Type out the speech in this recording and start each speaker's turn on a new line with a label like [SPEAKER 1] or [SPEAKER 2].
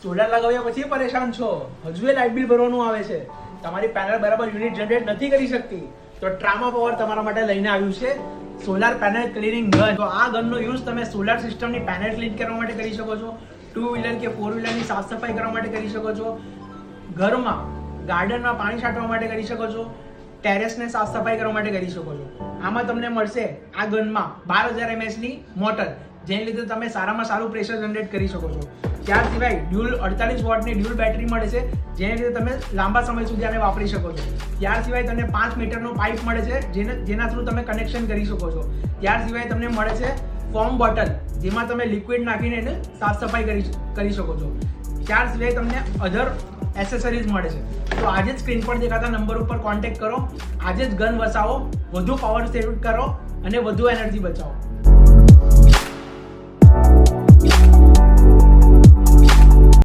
[SPEAKER 1] Solar લગાવ્યા પછી પરેશાન છો, હજુ લાઇટ બિલ ભરવાનું આવે છે, તમારી પેનલ બરાબર યુનિટ જનરેટ નથી કરી શકતી, તો ટ્રામા પાવર તમારા માટે લઈને આવ્યું છે સોલાર પેનલ ક્લીનિંગ ગન. તો આ ગનનો યુઝ તમે સોલાર સિસ્ટમની પેનલ ક્લીન કરવા માટે કરી શકો છો, 2 વ્હીલર કે 4 વ્હીલરની સાફ સફાઈ કરવા માટે કરી શકો છો, ઘરમાં ગાર્ડનમાં પાણી છાંટવા માટે કરી શકો છો, ટેરેસને સાફ સફાઈ કરવા માટે કરી શકો છો. આમાં તમને મળશે આ ગનમાં 12,000 mAh ની મોટર, જેને લીધે તમે સારામાં સારું પ્રેશર જનરેટ કરી શકો છો. ત્યાર સિવાય ડ્યુઅલ 48 વોટની ડ્યુઅલ બેટરી મળે છે, જેને લીધે તમે લાંબા સમય સુધી આને વાપરી શકો છો. ત્યાર સિવાય તમને 5 મીટરનો પાઇપ મળે છે, જેના થ્રુ તમે કનેક્શન કરી શકો છો. ત્યાર સિવાય તમને મળે છે ફોમ બોટલ, જેમાં તમે લિક્વિડ નાખીને એને સાફ સફાઈ કરી શકો છો. ત્યાર સિવાય તમને અધર એસેસરીઝ મળે છે. તો આજે જ સ્ક્રીન પર દેખાતા નંબર ઉપર કોન્ટેક્ટ કરો, આજે જ ગન વસાવો, વધુ પાવર સેવ કરો અને વધુ એનર્જી બચાવો.